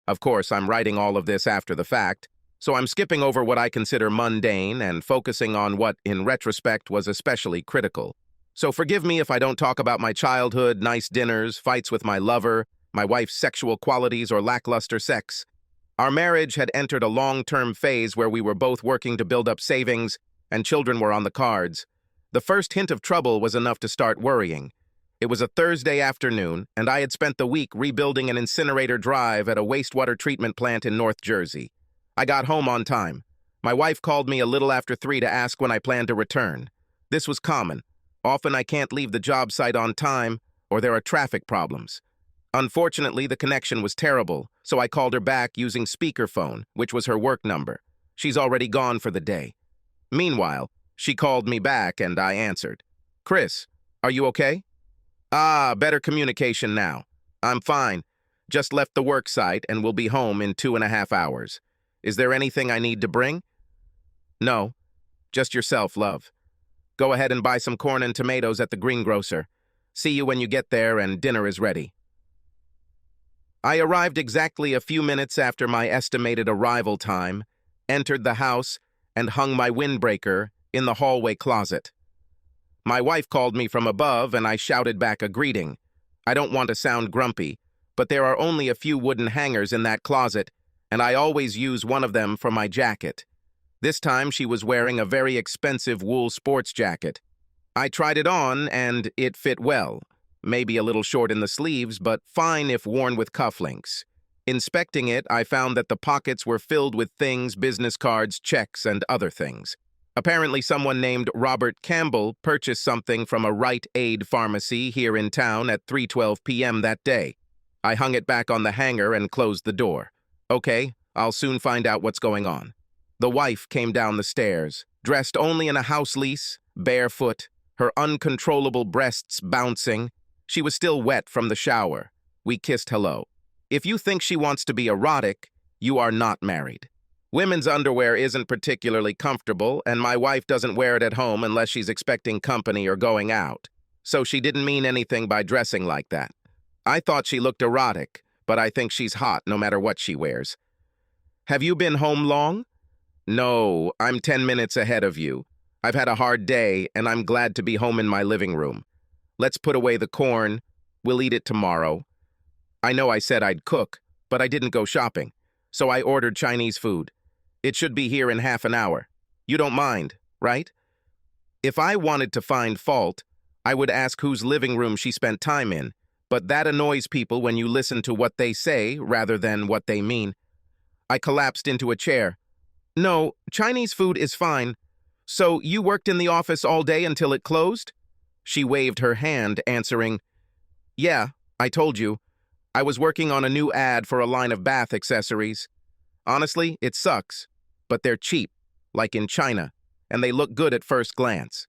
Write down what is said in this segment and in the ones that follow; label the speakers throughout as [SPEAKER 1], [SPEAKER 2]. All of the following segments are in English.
[SPEAKER 1] Of course, I'm writing all of this after the fact, so I'm skipping over what I consider mundane and focusing on what, in retrospect, was especially critical. So forgive me if I don't talk about my childhood, nice dinners, fights with my lover, my wife's sexual qualities, or lackluster sex. Our marriage had entered a long-term phase where we were both working to build up savings, and children were on the cards. The first hint of trouble was enough to start worrying. It was a Thursday afternoon, and I had spent the week rebuilding an incinerator drive at a wastewater treatment plant in North Jersey. I got home on time. My wife called me a little after 3 to ask when I planned to return. This was common. Often I can't leave the job site on time, or there are traffic problems. Unfortunately, the connection was terrible, so I called her back using speakerphone, which was her work number. She's already gone for the day. Meanwhile, she called me back and I answered. "Chris, are you okay?" "Ah, better communication now. I'm fine. Just left the work site and will be home in 2.5 hours. Is there anything I need to bring?" "No, just yourself, love. Go ahead and buy some corn and tomatoes at the greengrocer. See you when you get there and dinner is ready." I arrived exactly a few minutes after my estimated arrival time, entered the house, and hung my windbreaker in the hallway closet. My wife called me from above, and I shouted back a greeting. I don't want to sound grumpy, but there are only a few wooden hangers in that closet, and I always use one of them for my jacket. This time she was wearing a very expensive wool sports jacket. I tried it on, and it fit well. Maybe a little short in the sleeves, but fine if worn with cufflinks. Inspecting it, I found that the pockets were filled with things, business cards, checks, and other things. Apparently someone named Robert Campbell purchased something from a Rite Aid pharmacy here in town at 3:12 p.m. that day. I hung it back on the hanger and closed the door. Okay, I'll soon find out what's going on. The wife came down the stairs, dressed only in a house lease, barefoot, her uncontrollable breasts bouncing. She was still wet from the shower. We kissed hello. If you think she wants to be erotic, you are not married. Women's underwear isn't particularly comfortable, and my wife doesn't wear it at home unless she's expecting company or going out. So she didn't mean anything by dressing like that. I thought she looked erotic, but I think she's hot no matter what she wears. "Have you been home long?" "No, I'm 10 minutes ahead of you. I've had a hard day, and I'm glad to be home in my living room. Let's put away the corn. We'll eat it tomorrow." I know I said I'd cook, but I didn't go shopping, so I ordered Chinese food. It should be here in half an hour. You don't mind, right? If I wanted to find fault, I would ask whose living room she spent time in, but that annoys people when you listen to what they say rather than what they mean. I collapsed into a chair. "No, Chinese food is fine. So you worked in the office all day until it closed?" She waved her hand, answering, "Yeah, I told you. I was working on a new ad for a line of bath accessories. Honestly, it sucks, but they're cheap, like in China, and they look good at first glance.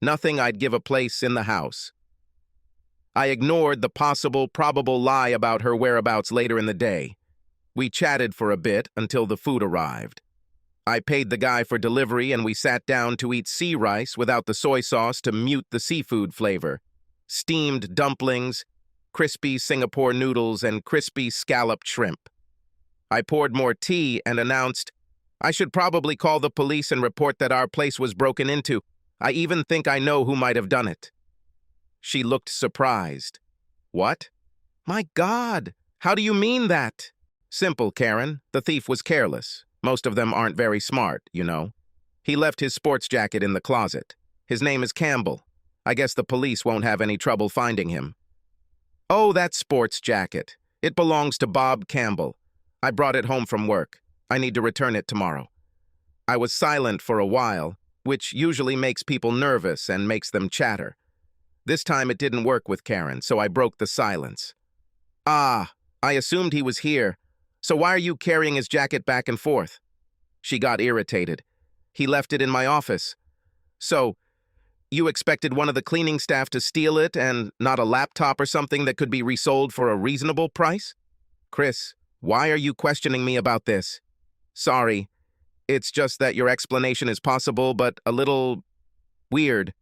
[SPEAKER 1] Nothing I'd give a place in the house." I ignored the possible, probable lie about her whereabouts later in the day. We chatted for a bit until the food arrived. I paid the guy for delivery and we sat down to eat sea rice without the soy sauce to mute the seafood flavor. Steamed dumplings, crispy Singapore noodles, and crispy scalloped shrimp. I poured more tea and announced, "I should probably call the police and report that our place was broken into. I even think I know who might have done it." She looked surprised. "What?" "My God, how do you mean that?" "Simple, Karen. The thief was careless. Most of them aren't very smart, you know. He left his sports jacket in the closet. His name is Campbell. I guess the police won't have any trouble finding him." "Oh, that sports jacket. It belongs to Bob Campbell. I brought it home from work. I need to return it tomorrow." I was silent for a while, which usually makes people nervous and makes them chatter. This time it didn't work with Karen, so I broke the silence. "Ah, I assumed he was here. So why are you carrying his jacket back and forth?" She got irritated. "He left it in my office." "So, you expected one of the cleaning staff to steal it and not a laptop or something that could be resold for a reasonable price?" "Chris, why are you questioning me about this?" "Sorry. It's just that your explanation is possible, but a little weird.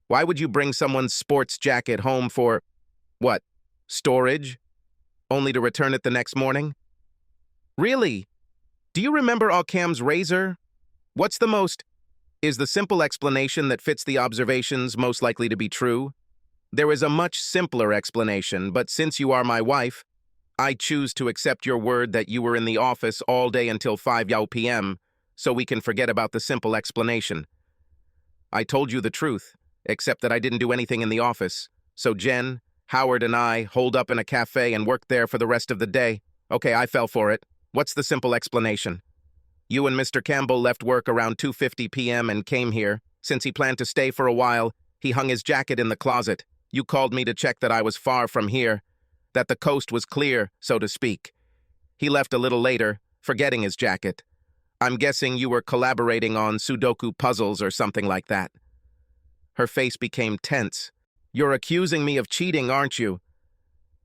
[SPEAKER 1] Why would you bring someone's sports jacket home for, what, storage? Only to return it the next morning?" Really? Do you remember Occam's razor? What's the most? Is the simple explanation that fits the observations most likely to be true? There is a much simpler explanation, but since you are my wife, I choose to accept your word that you were in the office all day until 5 p.m., so we can forget about the simple explanation. I told you the truth, except that I didn't do anything in the office, so Jen, Howard, and I holed up in a cafe and worked there for the rest of the day. Okay, I fell for it. What's the simple explanation? You and Mr. Campbell left work around 2:50 p.m. and came here. Since he planned to stay for a while, he hung his jacket in the closet. You called me to check that I was far from here, that the coast was clear, so to speak. He left a little later, forgetting his jacket. I'm guessing you were collaborating on Sudoku puzzles or something like that. Her face became tense. You're accusing me of cheating, aren't you?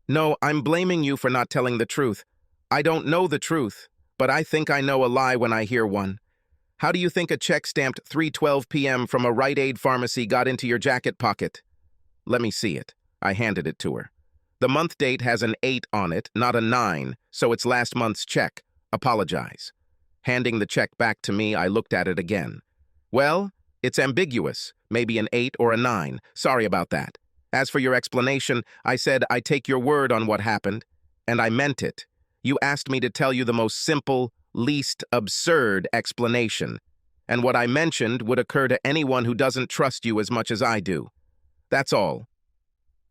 [SPEAKER 1] No, I'm blaming you for not telling the truth. I don't know the truth, but I think I know a lie when I hear one. How do you think a check stamped 3:12 p.m. from a Rite Aid pharmacy got into your jacket pocket? Let me see it. I handed it to her. The month date has an 8 on it, not a 9, so it's last month's check. Apologize. Handing the check back to me, I looked at it again. Well, it's ambiguous. Maybe an 8 or a 9. Sorry about that. As for your explanation, I said I take your word on what happened, and I meant it. You asked me to tell you the most simple, least absurd explanation, and what I mentioned would occur to anyone who doesn't trust you as much as I do. That's all.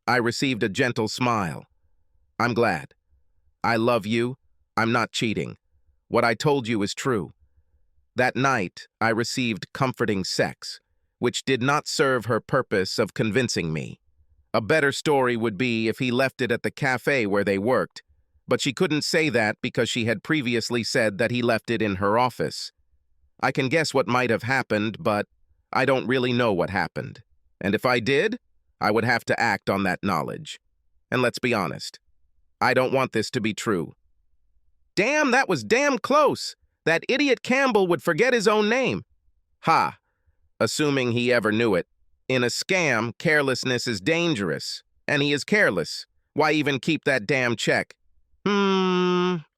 [SPEAKER 1] I received a gentle smile. I'm glad. I love you. I'm not cheating. What I told you is true. That night, I received comforting sex, which did not serve her purpose of convincing me. A better story would be if he left it at the cafe where they worked, but she couldn't say that because she had previously said that he left it in her office. I can guess what might have happened, but I don't really know what happened. And if I did, I would have to act on that knowledge. And let's be honest, I don't want this to be true. Damn, that was damn close. That idiot Campbell would forget his own name. Ha, assuming he ever knew it. In a scam, carelessness is dangerous, and he is careless. Why even keep that damn check?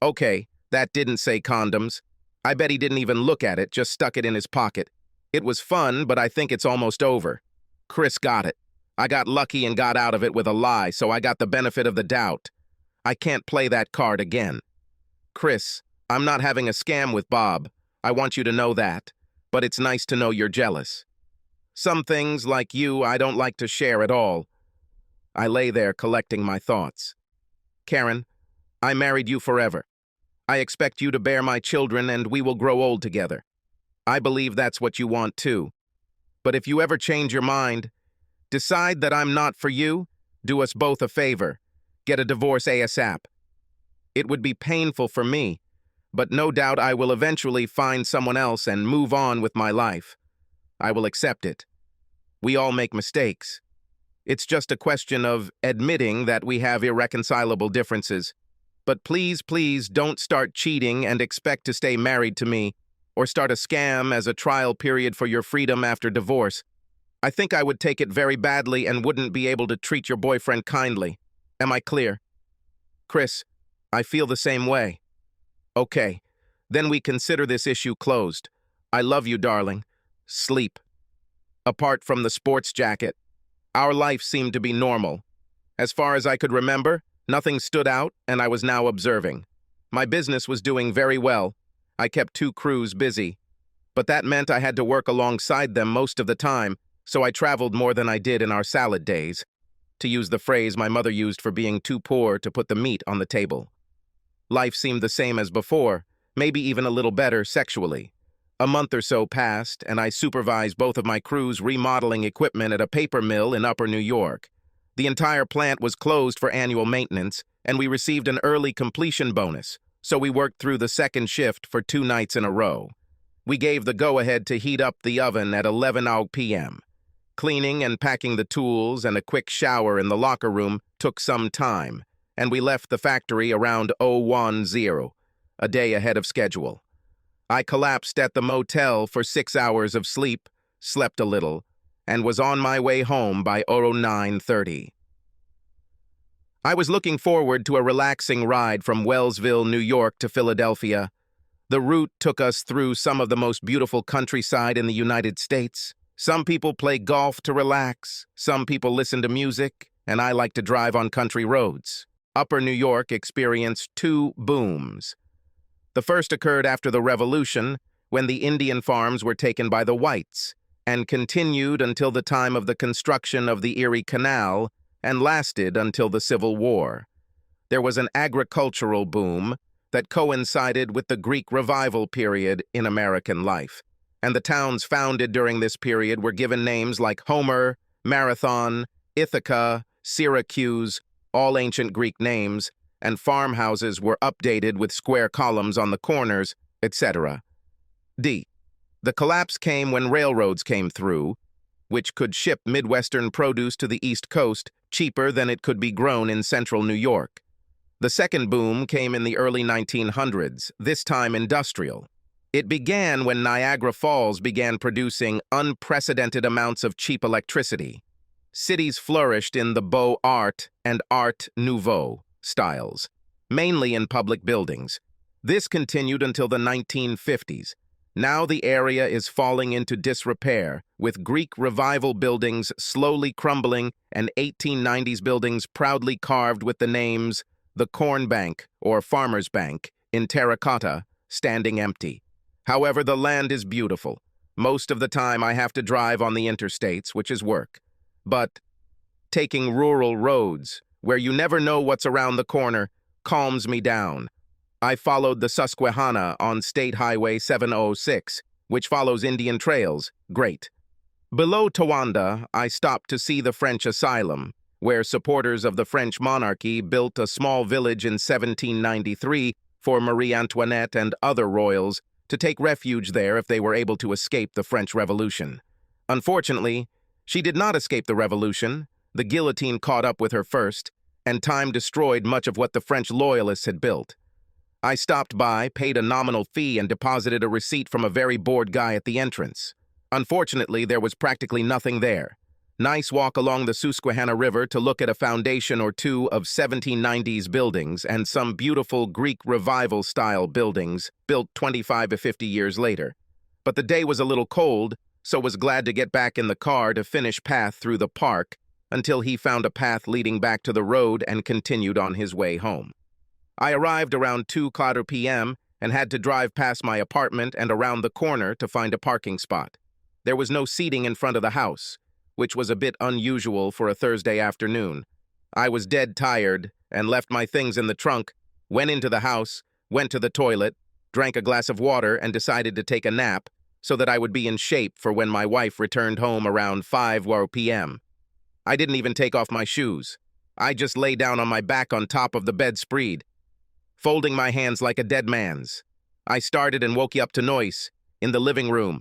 [SPEAKER 1] Okay, that didn't say condoms. I bet he didn't even look at it, just stuck it in his pocket. It was fun, but I think it's almost over. Chris got it. I got lucky and got out of it with a lie, so I got the benefit of the doubt. I can't play that card again. Chris, I'm not having a scam with Bob. I want you to know that. But it's nice to know you're jealous. Some things, like you, I don't like to share at all. I lay there collecting my thoughts. Karen, I married you forever. I expect you to bear my children and we will grow old together. I believe that's what you want too. But if you ever change your mind, decide that I'm not for you, do us both a favor. Get a divorce ASAP. It would be painful for me, but no doubt I will eventually find someone else and move on with my life. I will accept it. We all make mistakes. It's just a question of admitting that we have irreconcilable differences. But please, please don't start cheating and expect to stay married to me, or start a scam as a trial period for your freedom after divorce. I think I would take it very badly and wouldn't be able to treat your boyfriend kindly. Am I clear? Chris, I feel the same way. Okay, then we consider this issue closed. I love you, darling. Sleep. Apart from the sports jacket, our life seemed to be normal. As far as I could remember, nothing stood out, and I was now observing. My business was doing very well. I kept 2 crews busy. But that meant I had to work alongside them most of the time, so I traveled more than I did in our salad days, to use the phrase my mother used for being too poor to put the meat on the table. Life seemed the same as before, maybe even a little better sexually. A month or so passed, and I supervised both of my crews remodeling equipment at a paper mill in Upper New York. The entire plant was closed for annual maintenance, and we received an early completion bonus, so we worked through the second shift for 2 nights in a row. We gave the go-ahead to heat up the oven at 11 p.m. Cleaning and packing the tools and a quick shower in the locker room took some time, and we left the factory around 010, a day ahead of schedule. I collapsed at the motel for 6 hours of sleep, slept a little, and was on my way home by 09:30. I was looking forward to a relaxing ride from Wellsville, New York to Philadelphia. The route took us through some of the most beautiful countryside in the United States. Some people play golf to relax, some people listen to music, and I like to drive on country roads. Upper New York experienced two booms. The first occurred after the Revolution, when the Indian farms were taken by the whites, and continued until the time of the construction of the Erie Canal, and lasted until the Civil War. There was an agricultural boom that coincided with the Greek Revival period in American life, and the towns founded during this period were given names like Homer, Marathon, Ithaca, Syracuse, all ancient Greek names, and farmhouses were updated with square columns on the corners, etc. D. The collapse came when railroads came through, which could ship Midwestern produce to the East Coast cheaper than it could be grown in central New York. The second boom came in the early 1900s, this time industrial. It began when Niagara Falls began producing unprecedented amounts of cheap electricity. Cities flourished in the Beaux Art and Art Nouveau styles, mainly in public buildings. This continued until the 1950s. Now the area is falling into disrepair, with Greek Revival buildings slowly crumbling and 1890s buildings proudly carved with the names the Corn Bank or Farmers Bank in terracotta standing empty. However, the land is beautiful. Most of the time I have to drive on the interstates, which is work. But taking rural roads, where you never know what's around the corner, calms me down. I followed the Susquehanna on State Highway 706, which follows Indian trails. Great. Below Towanda, I stopped to see the French Asylum, where supporters of the French monarchy built a small village in 1793 for Marie Antoinette and other royals to take refuge there if they were able to escape the French Revolution. Unfortunately, she did not escape the revolution. The guillotine caught up with her first, and time destroyed much of what the French loyalists had built. I stopped by, paid a nominal fee, and deposited a receipt from a very bored guy at the entrance. Unfortunately, there was practically nothing there. Nice walk along the Susquehanna River to look at a foundation or two of 1790s buildings and some beautiful Greek Revival-style buildings built 25 to 50 years later. But the day was a little cold, so was glad to get back in the car to finish path through the park until he found a path leading back to the road and continued on his way home. I arrived around 2:00 p.m. and had to drive past my apartment and around the corner to find a parking spot. There was no seating in front of the house, which was a bit unusual for a Thursday afternoon. I was dead tired and left my things in the trunk, went into the house, went to the toilet, drank a glass of water, and decided to take a nap so that I would be in shape for when my wife returned home around 5 p.m. I didn't even take off my shoes. I just lay down on my back on top of the bedspread, folding my hands like a dead man's. I started and woke you up to noise in the living room.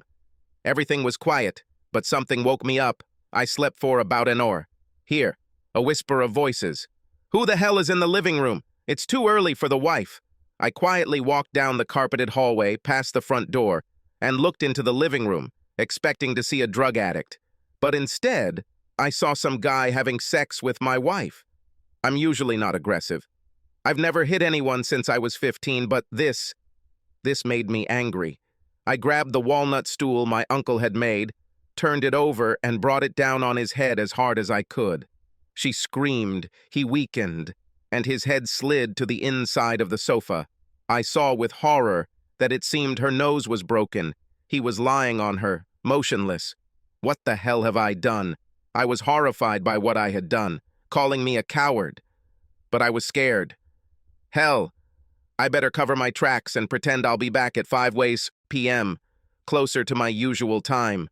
[SPEAKER 1] Everything was quiet, but something woke me up. I slept for about an hour. Here, a whisper of voices. Who the hell is in the living room? It's too early for the wife. I quietly walked down the carpeted hallway past the front door and looked into the living room, expecting to see a drug addict. But instead, I saw some guy having sex with my wife. I'm usually not aggressive. I've never hit anyone since I was 15, but this made me angry. I grabbed the walnut stool my uncle had made, turned it over, and brought it down on his head as hard as I could. She screamed, he weakened, and his head slid to the inside of the sofa. I saw with horror that it seemed her nose was broken. He was lying on her, motionless. What the hell have I done? I was horrified by what I had done, calling me a coward. But I was scared. Hell, I better cover my tracks and pretend I'll be back at 5 p.m., closer to my usual time.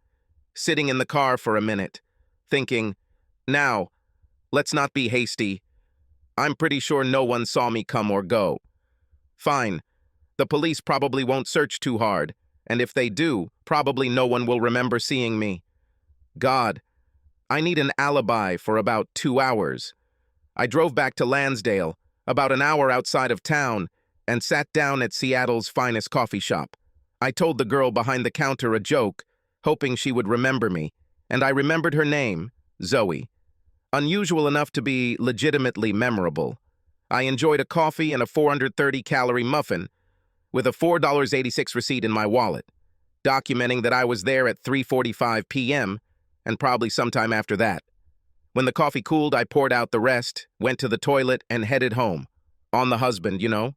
[SPEAKER 1] Sitting in the car for a minute, thinking, now, let's not be hasty. I'm pretty sure no one saw me come or go. Fine. The police probably won't search too hard, and if they do, probably no one will remember seeing me. God, I need an alibi for about 2 hours. I drove back to Lansdale, about an hour outside of town, and sat down at Seattle's finest coffee shop. I told the girl behind the counter a joke, hoping she would remember me, and I remembered her name, Zoe. unusual enough to be legitimately memorable. I enjoyed a coffee and a 430-calorie muffin with a $4.86 receipt in my wallet, documenting that I was there at 3:45 p.m. and probably sometime after that. When the coffee cooled, I poured out the rest, went to the toilet, and headed home. On the husband, you know.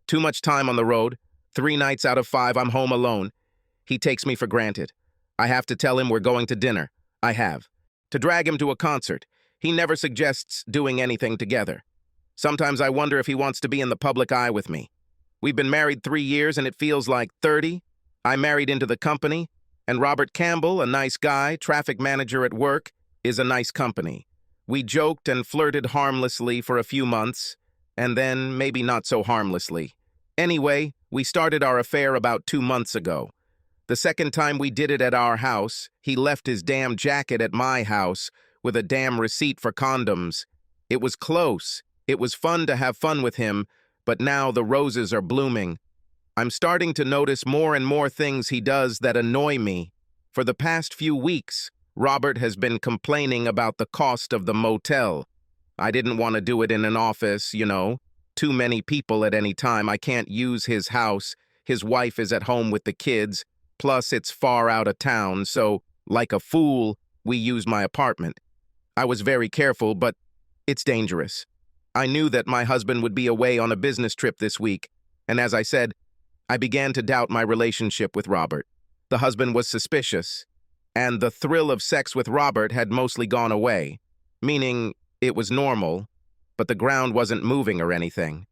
[SPEAKER 1] Too much time on the road. 3 nights out of 5, I'm home alone. He takes me for granted. I have to tell him we're going to dinner. I have. To drag him to a concert. He never suggests doing anything together. Sometimes I wonder if he wants to be in the public eye with me. We've been married 3 years and it feels like 30. I married into the company, and Robert Campbell, a nice guy, traffic manager at work, is a nice company. We joked and flirted harmlessly for a few months, and then maybe not so harmlessly. Anyway, we started our affair about 2 months ago. The second time we did it at our house, he left his damn jacket at my house with a damn receipt for condoms. It was close. It was fun to have fun with him, but now the roses are blooming. I'm starting to notice more and more things he does that annoy me. For the past few weeks, Robert has been complaining about the cost of the motel. I didn't want to do it in an office, you know. Too many people at any time. I can't use his house. His wife is at home with the kids. Plus, it's far out of town, so, like a fool, we used my apartment. I was very careful, but it's dangerous. I knew that my husband would be away on a business trip this week, and as I said, I began to doubt my relationship with Robert. The husband was suspicious, and the thrill of sex with Robert had mostly gone away, meaning it was normal, but the ground wasn't moving or anything.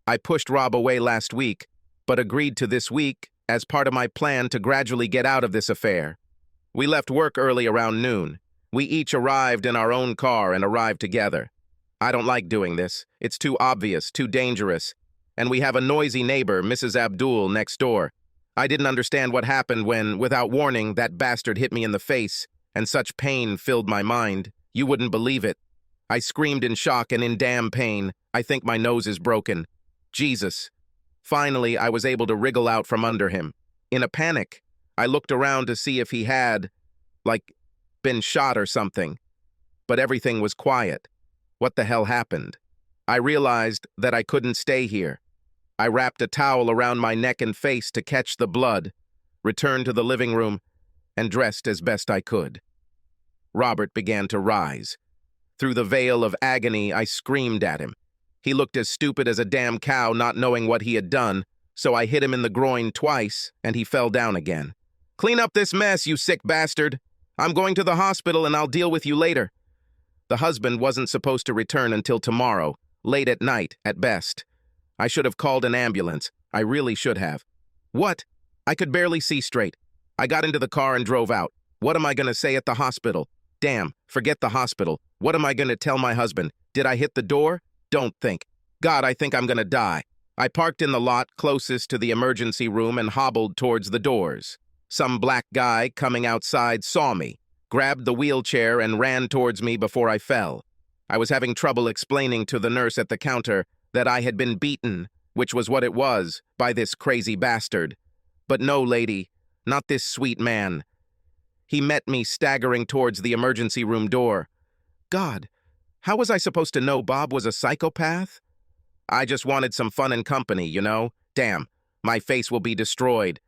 [SPEAKER 1] I pushed Rob away last week, but agreed to this week as part of my plan to gradually get out of this affair. We left work early around noon. We each arrived in our own car and arrived together. I don't like doing this. It's too obvious, too dangerous. And we have a noisy neighbor, Mrs. Abdul, next door. I didn't understand what happened when, without warning, that bastard hit me in the face, and such pain filled my mind. You wouldn't believe it. I screamed in shock and in damn pain. I think my nose is broken. Jesus. Finally, I was able to wriggle out from under him. In a panic, I looked around to see if he had, been shot or something. But everything was quiet. What the hell happened? I realized that I couldn't stay here. I wrapped a towel around my neck and face to catch the blood, returned to the living room, and dressed as best I could. Robert began to rise. Through the veil of agony, I screamed at him. He looked as stupid as a damn cow not knowing what he had done, so I hit him in the groin twice, and he fell down again. "Clean up this mess, you sick bastard! I'm going to the hospital and I'll deal with you later." The husband wasn't supposed to return until tomorrow, late at night, at best. I should have called an ambulance. I really should have. What? I could barely see straight. I got into the car and drove out. What am I going to say at the hospital? Damn, forget the hospital. What am I going to tell my husband? Did I hit the door? Don't think. God, I think I'm going to die. I parked in the lot closest to the emergency room and hobbled towards the doors. Some black guy coming outside saw me, grabbed the wheelchair and ran towards me before I fell. I was having trouble explaining to the nurse at the counter that I had been beaten, which was what it was, by this crazy bastard. But no, lady, not this sweet man. He met me staggering towards the emergency room door. God, how was I supposed to know Bob was a psychopath? I just wanted some fun and company, you know? Damn, my face will be destroyed.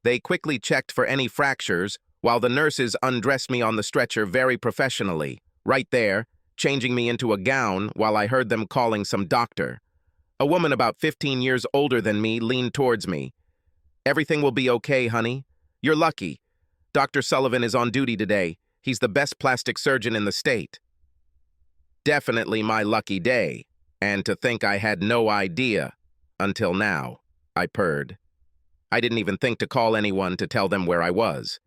[SPEAKER 1] They quickly checked for any fractures, while the nurses undressed me on the stretcher very professionally, right there, changing me into a gown while I heard them calling some doctor. A woman about 15 years older than me leaned towards me. "Everything will be okay, honey. You're lucky. Dr. Sullivan is on duty today. He's the best plastic surgeon in the state." Definitely my lucky day, and to think I had no idea until now, I purred. I didn't even think to call anyone to tell them where I was.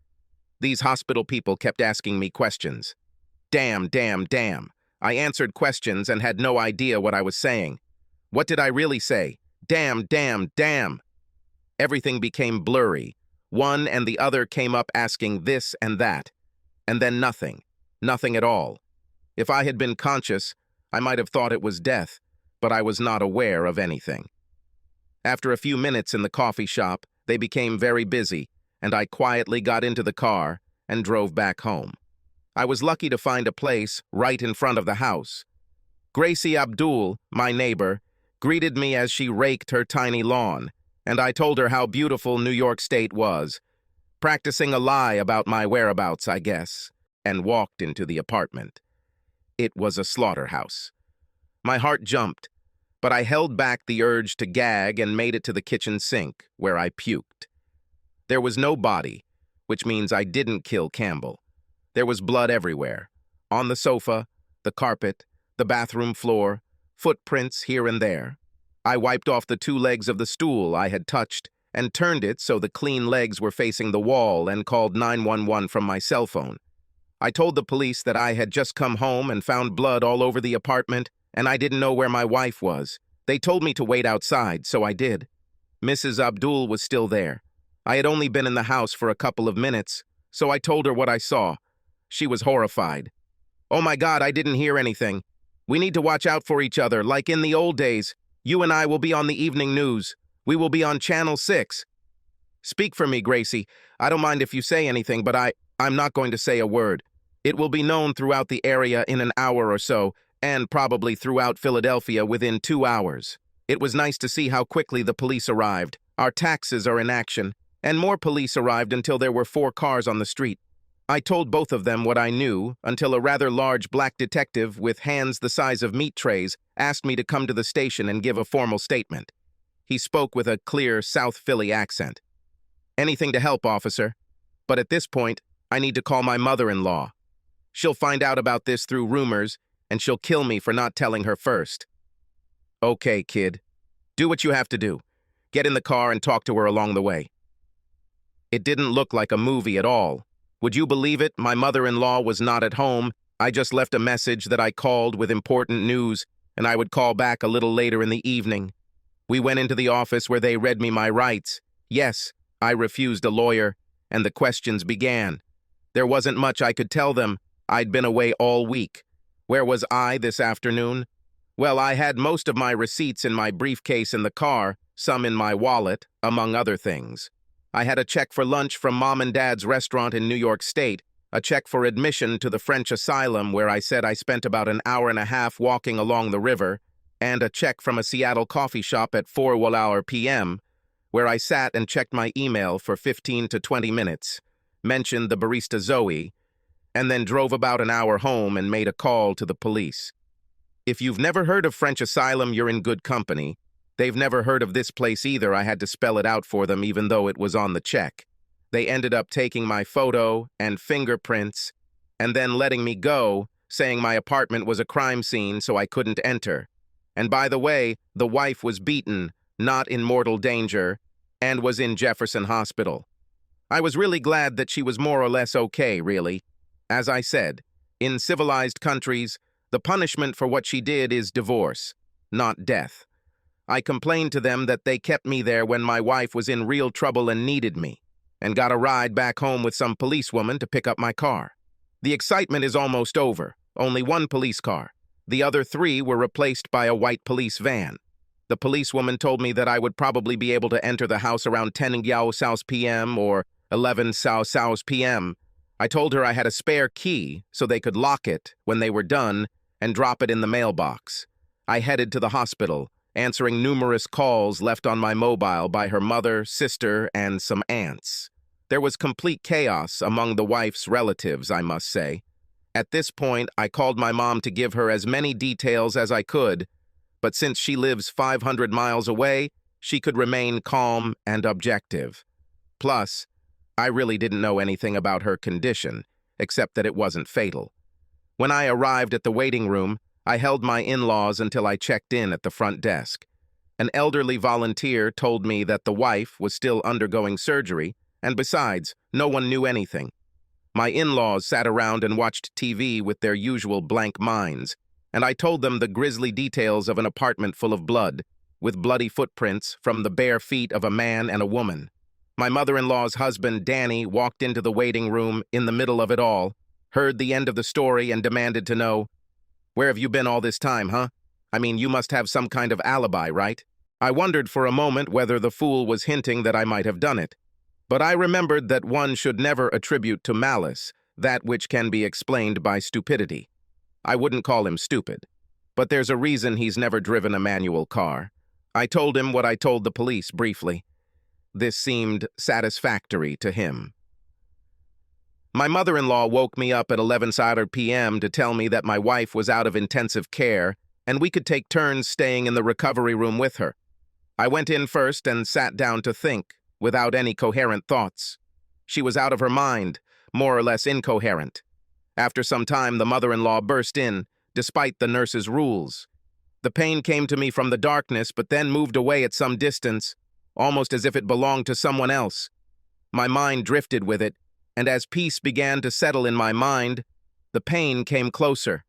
[SPEAKER 1] These hospital people kept asking me questions. Damn, damn, damn. I answered questions and had no idea what I was saying. What did I really say? Damn, damn, damn. Everything became blurry. One and the other came up asking this and that. And then nothing. Nothing at all. If I had been conscious, I might have thought it was death, but I was not aware of anything. After a few minutes in the coffee shop, they became very busy, and I quietly got into the car and drove back home. I was lucky to find a place right in front of the house. Gracie Abdul, my neighbor, greeted me as she raked her tiny lawn, and I told her how beautiful New York State was, practicing a lie about my whereabouts, I guess, and walked into the apartment. It was a slaughterhouse. My heart jumped, but I held back the urge to gag and made it to the kitchen sink, where I puked. There was no body, which means I didn't kill Campbell. There was blood everywhere, on the sofa, the carpet, the bathroom floor, footprints here and there. I wiped off the 2 legs of the stool I had touched and turned it so the clean legs were facing the wall and called 911 from my cell phone. I told the police that I had just come home and found blood all over the apartment, and I didn't know where my wife was. They told me to wait outside, so I did. Mrs. Abdul was still there. I had only been in the house for a couple of minutes, so I told her what I saw. She was horrified. "Oh my God, I didn't hear anything. We need to watch out for each other, like in the old days. You and I will be on the evening news. We will be on Channel 6. Speak for me, Gracie. I don't mind if you say anything, but I'm not going to say a word. It will be known throughout the area in an hour or so, and probably throughout Philadelphia within 2 hours. It was nice to see how quickly the police arrived. Our taxes are in action, and more police arrived until there were 4 cars on the street. I told both of them what I knew until a rather large black detective with hands the size of meat trays asked me to come to the station and give a formal statement. He spoke with a clear South Philly accent. "Anything to help, officer. But at this point, I need to call my mother-in-law. She'll find out about this through rumors, and she'll kill me for not telling her first." "Okay, kid. Do what you have to do. Get in the car and talk to her along the way." It didn't look like a movie at all. Would you believe it? My mother-in-law was not at home. I just left a message that I called with important news, and I would call back a little later in the evening. We went into the office where they read me my rights. Yes, I refused a lawyer, and the questions began. There wasn't much I could tell them. I'd been away all week. Where was I this afternoon? Well, I had most of my receipts in my briefcase in the car, some in my wallet, among other things. I had a check for lunch from Mom and Dad's restaurant in New York State, a check for admission to the French asylum where I said I spent about an hour and a half walking along the river, and a check from a Seattle coffee shop at 4 p.m., where I sat and checked my email for 15 to 20 minutes, mentioned the barista Zoe, and then drove about an hour home and made a call to the police. If you've never heard of French Asylum, you're in good company. They've never heard of this place either. I had to spell it out for them even though it was on the check. They ended up taking my photo and fingerprints and then letting me go, saying my apartment was a crime scene so I couldn't enter. And by the way, the wife was beaten, not in mortal danger, and was in Jefferson Hospital. I was really glad that she was more or less okay, really. As I said, in civilized countries, the punishment for what she did is divorce, not death. I complained to them that they kept me there when my wife was in real trouble and needed me, and got a ride back home with some policewoman to pick up my car. The excitement is almost over. Only 1 police car. The other 3 were replaced by a white police van. The policewoman told me that I would probably be able to enter the house around 10 p.m. or 11 p.m. I told her I had a spare key so they could lock it when they were done and drop it in the mailbox. I headed to the hospital, answering numerous calls left on my mobile by her mother, sister, and some aunts. There was complete chaos among the wife's relatives, I must say. At this point, I called my mom to give her as many details as I could, but since she lives 500 miles away, she could remain calm and objective. Plus, I really didn't know anything about her condition, except that it wasn't fatal. When I arrived at the waiting room, I held my in-laws until I checked in at the front desk. An elderly volunteer told me that the wife was still undergoing surgery, and besides, no one knew anything. My in-laws sat around and watched TV with their usual blank minds, and I told them the grisly details of an apartment full of blood, with bloody footprints from the bare feet of a man and a woman. My mother-in-law's husband, Danny, walked into the waiting room in the middle of it all, heard the end of the story, and demanded to know, "Where have you been all this time, huh? I mean, you must have some kind of alibi, right?" I wondered for a moment whether the fool was hinting that I might have done it. But I remembered that one should never attribute to malice, that which can be explained by stupidity. I wouldn't call him stupid, but there's a reason he's never driven a manual car. I told him what I told the police briefly. This seemed satisfactory to him. My mother-in-law woke me up at 11:30 p.m. to tell me that my wife was out of intensive care and we could take turns staying in the recovery room with her. I went in first and sat down to think, without any coherent thoughts. She was out of her mind, more or less incoherent. After some time, the mother-in-law burst in, despite the nurse's rules. The pain came to me from the darkness, but then moved away at some distance, almost as if it belonged to someone else. My mind drifted with it, and as peace began to settle in my mind, the pain came closer.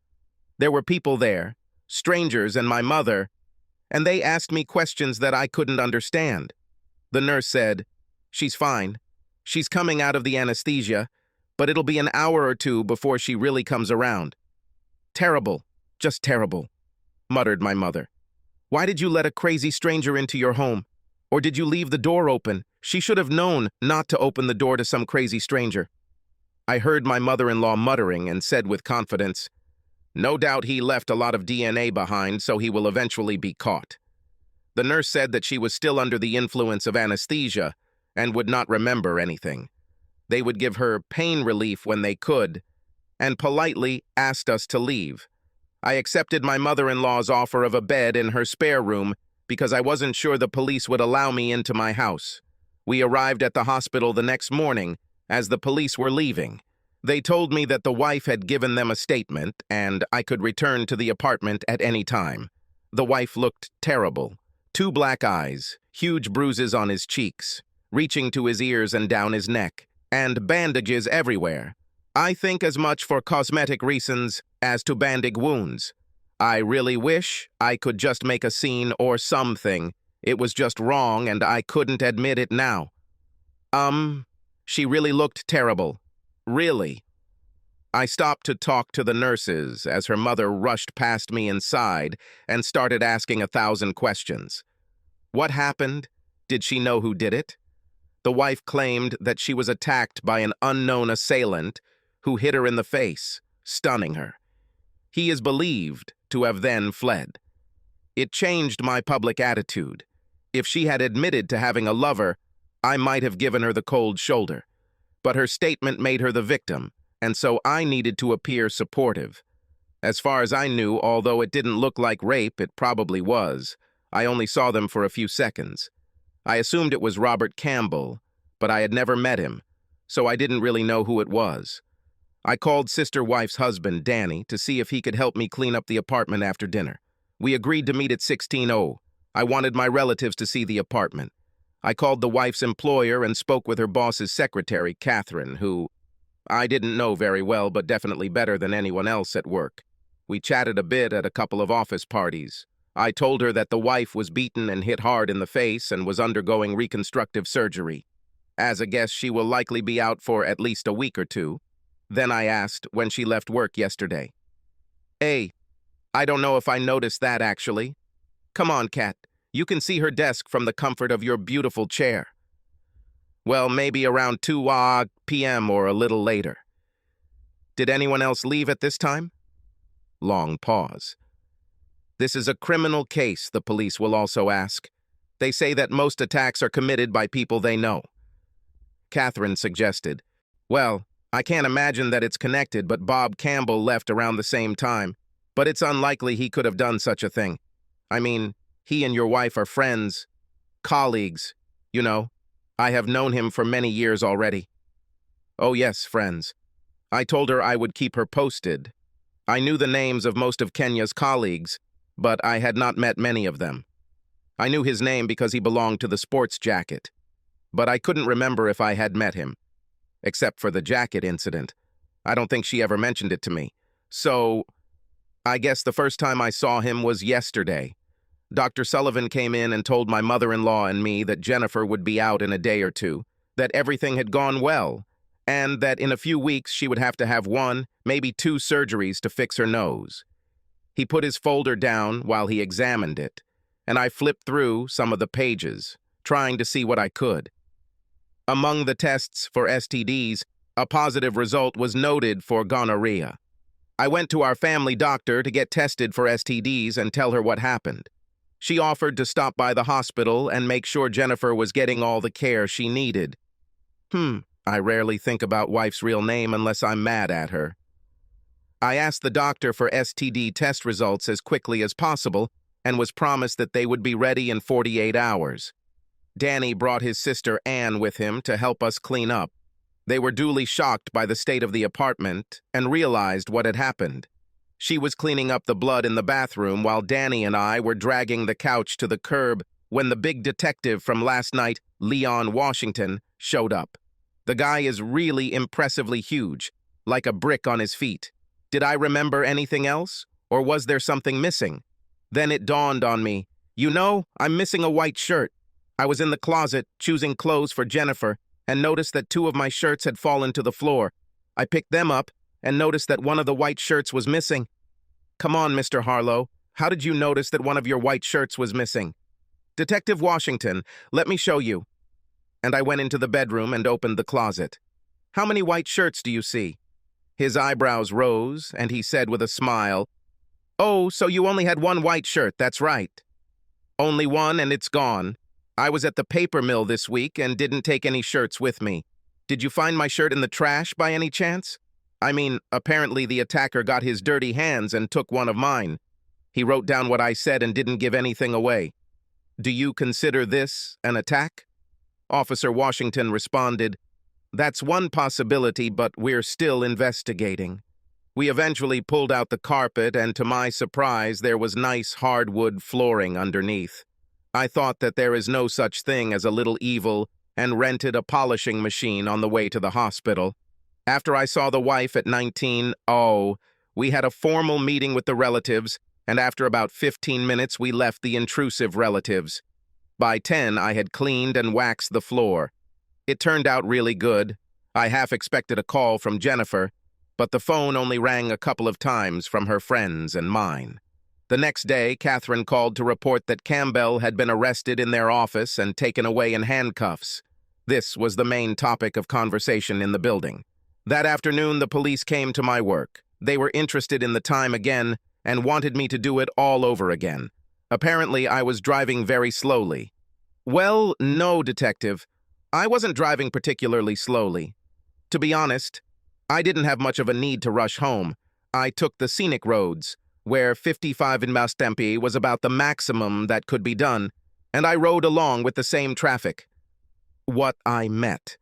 [SPEAKER 1] There were people there, strangers and my mother, and they asked me questions that I couldn't understand. The nurse said, "She's fine. She's coming out of the anesthesia, but it'll be an hour or two before she really comes around." "Terrible, just terrible," muttered my mother. "Why did you let a crazy stranger into your home? Or did you leave the door open? She should have known not to open the door to some crazy stranger." I heard my mother-in-law muttering and said with confidence, "No doubt he left a lot of DNA behind, so he will eventually be caught." The nurse said that she was still under the influence of anesthesia and would not remember anything. They would give her pain relief when they could, and politely asked us to leave. I accepted my mother-in-law's offer of a bed in her spare room because I wasn't sure the police would allow me into my house. We arrived at the hospital the next morning as the police were leaving. They told me that the wife had given them a statement and I could return to the apartment at any time. The wife looked terrible. 2 black eyes, huge bruises on his cheeks, reaching to his ears and down his neck, and bandages everywhere. I think as much for cosmetic reasons as to bandage wounds. I really wish I could just make a scene or something. It was just wrong and I couldn't admit it now. She really looked terrible. Really. I stopped to talk to the nurses as her mother rushed past me inside and started asking 1,000 questions. What happened? Did she know who did it? The wife claimed that she was attacked by an unknown assailant who hit her in the face, stunning her. He is believed to have then fled. It changed my public attitude. If she had admitted to having a lover, I might have given her the cold shoulder. But her statement made her the victim, and so I needed to appear supportive. As far as I knew, although it didn't look like rape, it probably was. I only saw them for a few seconds. I assumed it was Robert Campbell, but I had never met him, so I didn't really know who it was. I called sister wife's husband, Danny, to see if he could help me clean up the apartment after dinner. We agreed to meet at 16:00. I wanted my relatives to see the apartment. I called the wife's employer and spoke with her boss's secretary, Catherine, who I didn't know very well, but definitely better than anyone else at work. We chatted a bit at a couple of office parties. I told her that the wife was beaten and hit hard in the face and was undergoing reconstructive surgery. As a guess, she will likely be out for at least a week or two. Then I asked when she left work yesterday. "Hey, I don't know if I noticed that, actually. Come on, Kat. You can see her desk from the comfort of your beautiful chair." "Well, maybe around 2 p.m. or a little later." "Did anyone else leave at this time?" Long pause. "This is a criminal case," the police will also ask. "They say that most attacks are committed by people they know." Catherine suggested, "Well, I can't imagine that it's connected, but Bob Campbell left around the same time. But it's unlikely he could have done such a thing. I mean, he and your wife are friends, colleagues, you know. I have known him for many years already." "Oh yes, friends. I told her I would keep her posted. I knew the names of most of Kenya's colleagues, but I had not met many of them. I knew his name because he belonged to the sports jacket, but I couldn't remember if I had met him. Except for the jacket incident. I don't think she ever mentioned it to me. So, I guess the first time I saw him was yesterday. Dr. Sullivan came in and told my mother-in-law and me that Jennifer would be out in a day or two, that everything had gone well, and that in a few weeks she would have to have 1, maybe 2 surgeries to fix her nose. He put his folder down while he examined it, and I flipped through some of the pages, trying to see what I could. Among the tests for STDs, A positive result was noted for gonorrhea. I went to our family doctor to get tested for STDs and tell her what happened. She offered to stop by the hospital and make sure Jennifer was getting all the care she needed. I rarely think about wife's real name unless I'm mad at her. I asked the doctor for STD test results as quickly as possible and was promised that they would be ready in 48 hours. Danny brought his sister Anne with him to help us clean up. They were duly shocked by the state of the apartment and realized what had happened. She was cleaning up the blood in the bathroom while Danny and I were dragging the couch to the curb when the big detective from last night, Leon Washington, showed up. The guy is really impressively huge, like a brick on his feet. Did I remember anything else? Or was there something missing? Then it dawned on me. You know, I'm missing a white shirt. I was in the closet choosing clothes for Jennifer and noticed that 2 of my shirts had fallen to the floor. I picked them up and noticed that one of the white shirts was missing. Come on, Mr. Harlow. How did you notice that one of your white shirts was missing? Detective Washington, let me show you. And I went into the bedroom and opened the closet. How many white shirts do you see? His eyebrows rose, and he said with a smile, Oh, so you only had 1 white shirt, that's right. Only 1, and it's gone. I was at the paper mill this week and didn't take any shirts with me. Did you find my shirt in the trash by any chance? I mean, apparently the attacker got his dirty hands and took one of mine. He wrote down what I said and didn't give anything away. Do you consider this an attack? Officer Washington responded, That's one possibility, but we're still investigating. We eventually pulled out the carpet, and to my surprise, there was nice hardwood flooring underneath. I thought that there is no such thing as a little evil and rented a polishing machine on the way to the hospital. After I saw the wife at 19, we had a formal meeting with the relatives, and after about 15 minutes, we left the intrusive relatives. By 10, I had cleaned and waxed the floor. It turned out really good. I half expected a call from Jennifer, but the phone only rang a couple of times from her friends and mine. The next day, Catherine called to report that Campbell had been arrested in their office and taken away in handcuffs. This was the main topic of conversation in the building. That afternoon, the police came to my work. They were interested in the time again and wanted me to do it all over again. Apparently, I was driving very slowly. Well, no, Detective. I wasn't driving particularly slowly. To be honest, I didn't have much of a need to rush home. I took the scenic roads, where 55 in Mastempi was about the maximum that could be done, and I rode along with the same traffic. What I met.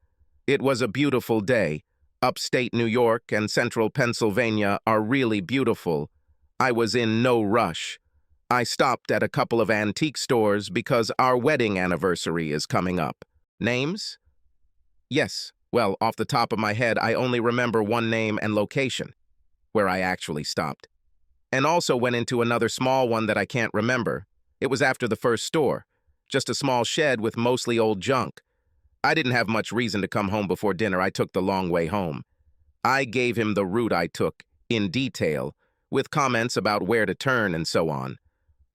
[SPEAKER 1] It was a beautiful day. Upstate New York and central Pennsylvania are really beautiful. I was in no rush. I stopped at a couple of antique stores because our wedding anniversary is coming up. Names? Yes. Well, off the top of my head, I only remember one name and location, where I actually stopped. And also went into another small one that I can't remember. It was after the first store. Just a small shed with mostly old junk. I didn't have much reason to come home before dinner. I took the long way home. I gave him the route I took, in detail, with comments about where to turn and so on.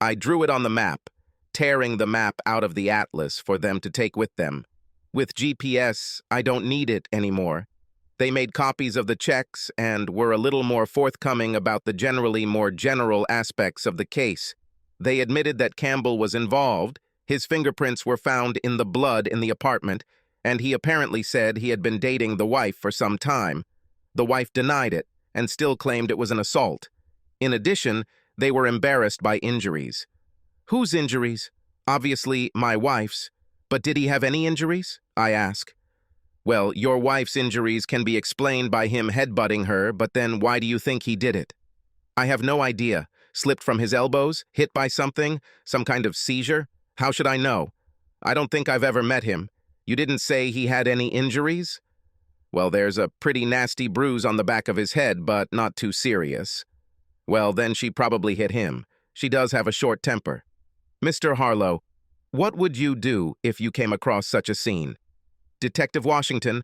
[SPEAKER 1] I drew it on the map, tearing the map out of the atlas for them to take with them. With GPS, I don't need it anymore. They made copies of the checks and were a little more forthcoming about the generally more general aspects of the case. They admitted that Campbell was involved, his fingerprints were found in the blood in the apartment, and he apparently said he had been dating the wife for some time. The wife denied it and still claimed it was an assault. In addition, they were embarrassed by injuries. Whose injuries? Obviously, my wife's. But did he have any injuries? I ask. Well, your wife's injuries can be explained by him headbutting her, but then why do you think he did it? I have no idea. Slipped from his elbows? Hit by something? Some kind of seizure? How should I know? I don't think I've ever met him. You didn't say he had any injuries? Well, there's a pretty nasty bruise on the back of his head, but not too serious. Well, then she probably hit him. She does have a short temper. Mr. Harlow, what would you do if you came across such a scene? Detective Washington,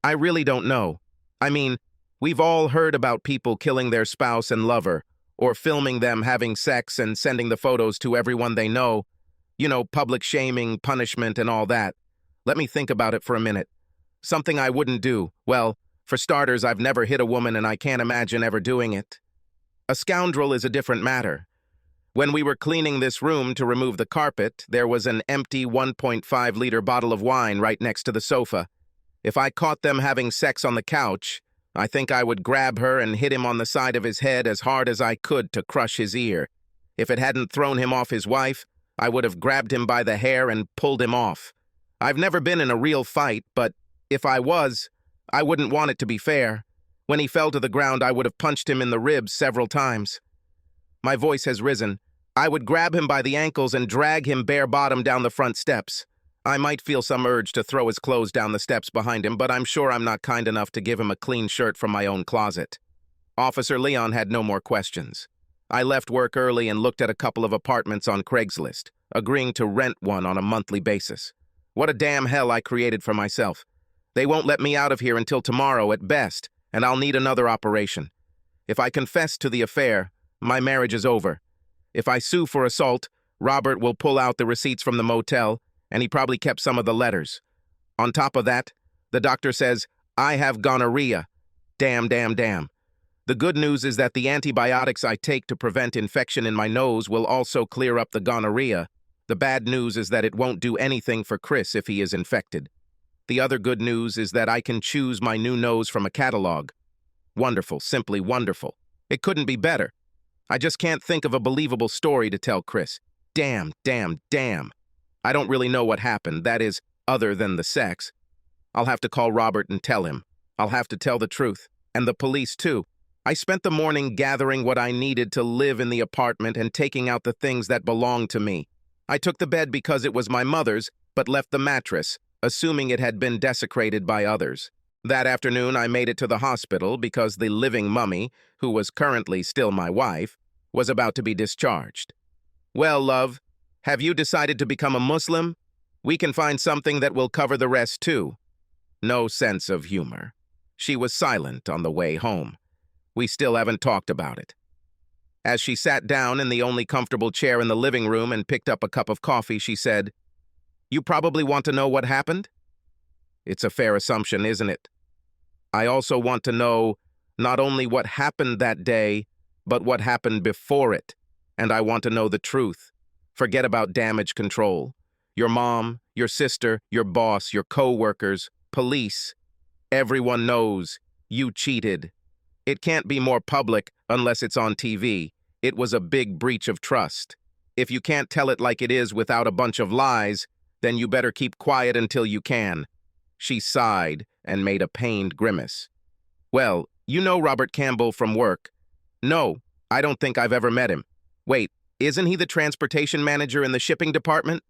[SPEAKER 1] I really don't know. I mean, we've all heard about people killing their spouse and lover, or filming them having sex and sending the photos to everyone they know. You know, public shaming, punishment, and all that. Let me think about it for a minute. Something I wouldn't do. Well, For starters, I've never hit a woman and I can't imagine ever doing it. A scoundrel is a different matter. When we were cleaning this room to remove the carpet, there was an empty 1.5-liter bottle of wine right next to the sofa. If I caught them having sex on the couch, I think I would grab her and hit him on the side of his head as hard as I could to crush his ear. If it hadn't thrown him off his wife, I would have grabbed him by the hair and pulled him off. I've never been in a real fight, but if I was, I wouldn't want it to be fair. When he fell to the ground, I would have punched him in the ribs several times. My voice has risen. I would grab him by the ankles and drag him bare-bottom down the front steps. I might feel some urge to throw his clothes down the steps behind him, but I'm sure I'm not kind enough to give him a clean shirt from my own closet. Officer Leon had no more questions. I left work early and looked at a couple of apartments on Craigslist, agreeing to rent one on a monthly basis. What a damn hell I created for myself. They won't let me out of here until tomorrow at best, and I'll need another operation. If I confess to the affair, my marriage is over. If I sue for assault, Robert will pull out the receipts from the motel, and he probably kept some of the letters. On top of that, the doctor says, I have gonorrhea. Damn, damn, damn. The good news is that the antibiotics I take to prevent infection in my nose will also clear up the gonorrhea. The bad news is that it won't do anything for Chris if he is infected. The other good news is that I can choose my new nose from a catalog. Wonderful, simply wonderful. It couldn't be better. I just can't think of a believable story to tell Chris. Damn, damn, damn. I don't really know what happened, that is, other than the sex. I'll have to call Robert and tell him. I'll have to tell the truth. And the police, too. I spent the morning gathering what I needed to live in the apartment and taking out the things that belonged to me. I took the bed because it was my mother's, but left the mattress, assuming it had been desecrated by others. That afternoon, I made it to the hospital because the living mummy, who was currently still my wife, was about to be discharged. Well, love, have you decided to become a Muslim? We can find something that will cover the rest, too. No sense of humor. She was silent on the way home. We still haven't talked about it. As she sat down in the only comfortable chair in the living room and picked up a cup of coffee, she said, You probably want to know what happened? It's a fair assumption, isn't it? I also want to know not only what happened that day, but what happened before it. And I want to know the truth. Forget about damage control. Your mom, your sister, your boss, your co-workers, police. Everyone knows you cheated. It can't be more public unless it's on TV. It was a big breach of trust. If you can't tell it like it is without a bunch of lies, then you better keep quiet until you can. She sighed and made a pained grimace. Well, you know Robert Campbell from work. No, I don't think I've ever met him. Wait, isn't he the transportation manager in the shipping department?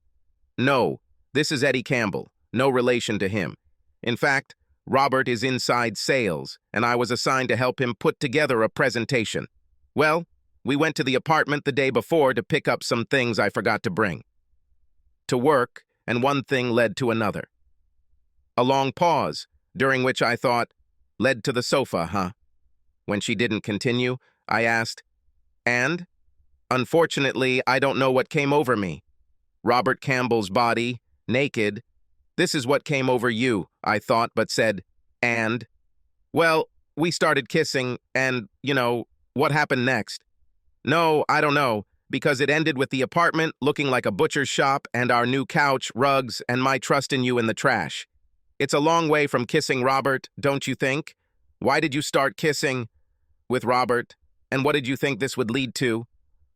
[SPEAKER 1] No, this is Eddie Campbell, no relation to him. In fact, Robert is inside sales, and I was assigned to help him put together a presentation. Well, we went to the apartment the day before to pick up some things I forgot to bring. To work, and one thing led to another. A long pause, during which I thought, led to the sofa, huh? When she didn't continue, I asked, And? Unfortunately, I don't know what came over me. Robert Campbell's body, naked. This is what came over you, I thought, but said, And? Well, we started kissing, and, what happened next? No, I don't know, because it ended with the apartment looking like a butcher's shop and our new couch, rugs, and my trust in you in the trash. It's a long way from kissing Robert, don't you think? Why did you start kissing with Robert? And what did you think this would lead to?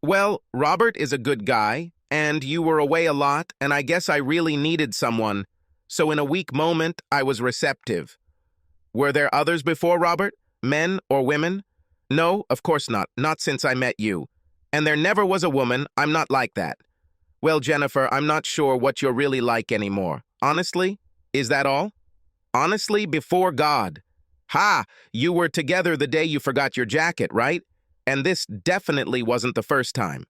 [SPEAKER 1] Well, Robert is a good guy, and you were away a lot, and I guess I really needed someone. So in a weak moment, I was receptive. Were there others before Robert? Men or women? No, of course not. Not since I met you. And there never was a woman. I'm not like that. Well, Jennifer, I'm not sure what you're really like anymore. Honestly? Is that all? Honestly, before God. Ha! You were together the day you forgot your jacket, right? And this definitely wasn't the first time.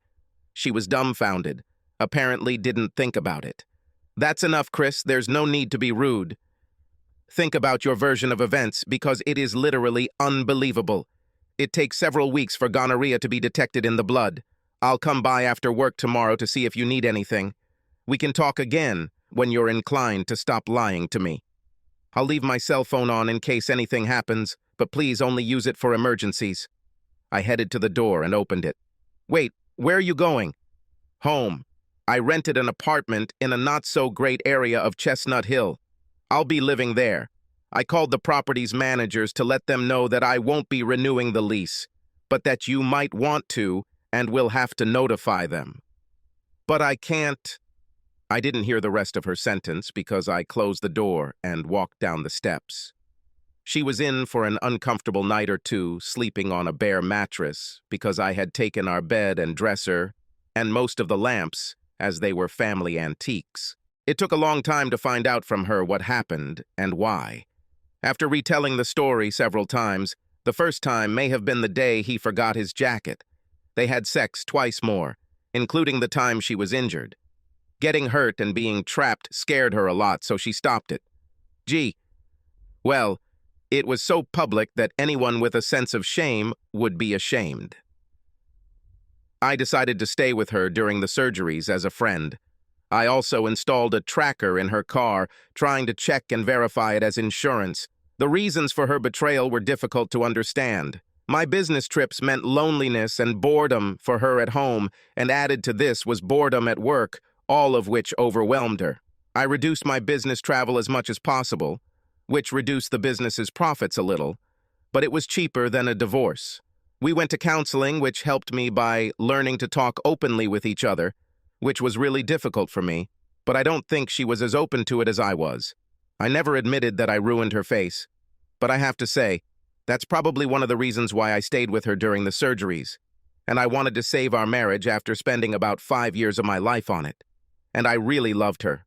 [SPEAKER 1] She was dumbfounded. Apparently didn't think about it. That's enough, Chris. There's no need to be rude. Think about your version of events because it is literally unbelievable. It takes several weeks for gonorrhea to be detected in the blood. I'll come by after work tomorrow to see if you need anything. We can talk again when you're inclined to stop lying to me. I'll leave my cell phone on in case anything happens, but please only use it for emergencies." I headed to the door and opened it. "Wait, where are you going?" "Home. I rented an apartment in a not-so-great area of Chestnut Hill. I'll be living there. I called the property's managers to let them know that I won't be renewing the lease, but that you might want to and will have to notify them." "But I can't—" I didn't hear the rest of her sentence because I closed the door and walked down the steps. She was in for an uncomfortable night or two, sleeping on a bare mattress because I had taken our bed and dresser and most of the lamps as they were family antiques. It took a long time to find out from her what happened and why. After retelling the story several times, the first time may have been the day he forgot his jacket. They had sex twice more, including the time she was injured. Getting hurt and being trapped scared her a lot, so she stopped it. Well, it was so public that anyone with a sense of shame would be ashamed. I decided to stay with her during the surgeries as a friend. I also installed a tracker in her car, trying to check and verify it as insurance. The reasons for her betrayal were difficult to understand. My business trips meant loneliness and boredom for her at home, and added to this was boredom at work, all of which overwhelmed her. I reduced my business travel as much as possible, which reduced the business's profits a little, but it was cheaper than a divorce. We went to counseling, which helped me by learning to talk openly with each other, which was really difficult for me, but I don't think she was as open to it as I was. I never admitted that I ruined her face, but I have to say, that's probably one of the reasons why I stayed with her during the surgeries, and I wanted to save our marriage after spending about 5 years of my life on it. And I really loved her.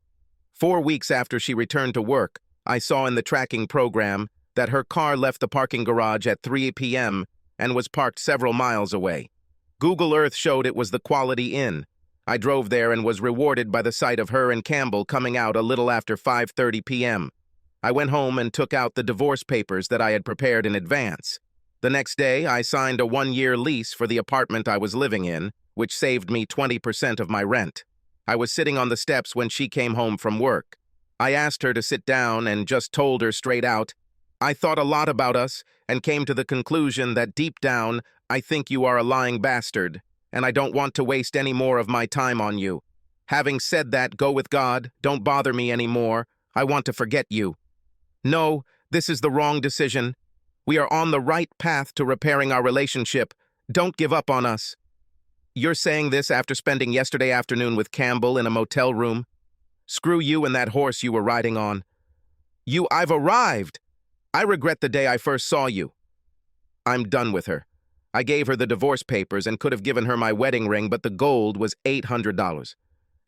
[SPEAKER 1] 4 weeks after she returned to work, I saw in the tracking program that her car left the parking garage at 3 p.m. and was parked several miles away. Google Earth showed it was the Quality Inn. I drove there and was rewarded by the sight of her and Campbell coming out a little after 5:30 p.m. I went home and took out the divorce papers that I had prepared in advance. The next day, I signed a 1-year lease for the apartment I was living in, which saved me 20% of my rent. I was sitting on the steps when she came home from work. I asked her to sit down and just told her straight out, "I thought a lot about us and came to the conclusion that deep down, I think you are a lying bastard, and I don't want to waste any more of my time on you. Having said that, go with God, don't bother me anymore. I want to forget you. No, this is the wrong decision. We are on the right path to repairing our relationship. Don't give up on us." You're saying this after spending yesterday afternoon with Campbell in a motel room? Screw you and that horse you were riding on. I've arrived. I regret the day I first saw you. I'm done with her. I gave her the divorce papers and could have given her my wedding ring, but the gold was $800.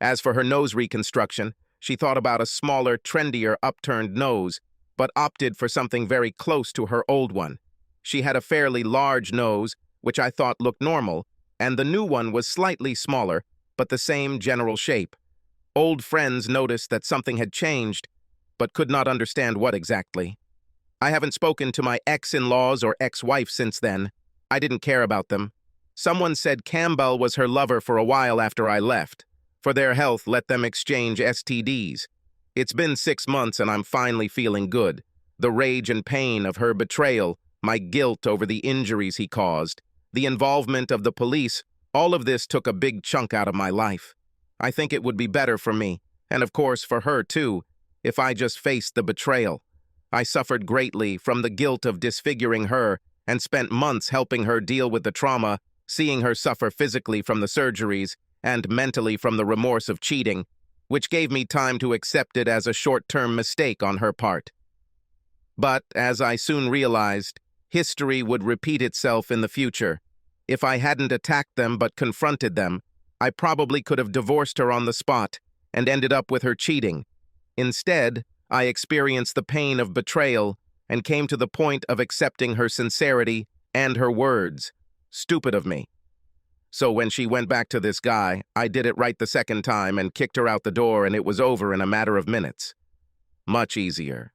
[SPEAKER 1] As for her nose reconstruction, she thought about a smaller, trendier, upturned nose, but opted for something very close to her old one. She had a fairly large nose, which I thought looked normal, and the new one was slightly smaller, but the same general shape. Old friends noticed that something had changed, but could not understand what exactly. I haven't spoken to my ex-in-laws or ex-wife since then. I didn't care about them. Someone said Campbell was her lover for a while after I left. For their health, let them exchange STDs. It's been 6 months and I'm finally feeling good. The rage and pain of her betrayal, my guilt over the injuries he caused, the involvement of the police, all of this took a big chunk out of my life. I think it would be better for me, and of course for her too, if I just faced the betrayal. I suffered greatly from the guilt of disfiguring her and spent months helping her deal with the trauma, seeing her suffer physically from the surgeries and mentally from the remorse of cheating, which gave me time to accept it as a short-term mistake on her part. But, as I soon realized, history would repeat itself in the future. If I hadn't attacked them but confronted them, I probably could have divorced her on the spot and ended up with her cheating. Instead, I experienced the pain of betrayal and came to the point of accepting her sincerity and her words. Stupid of me. So when she went back to this guy, I did it right the second time and kicked her out the door, and it was over in a matter of minutes. Much easier.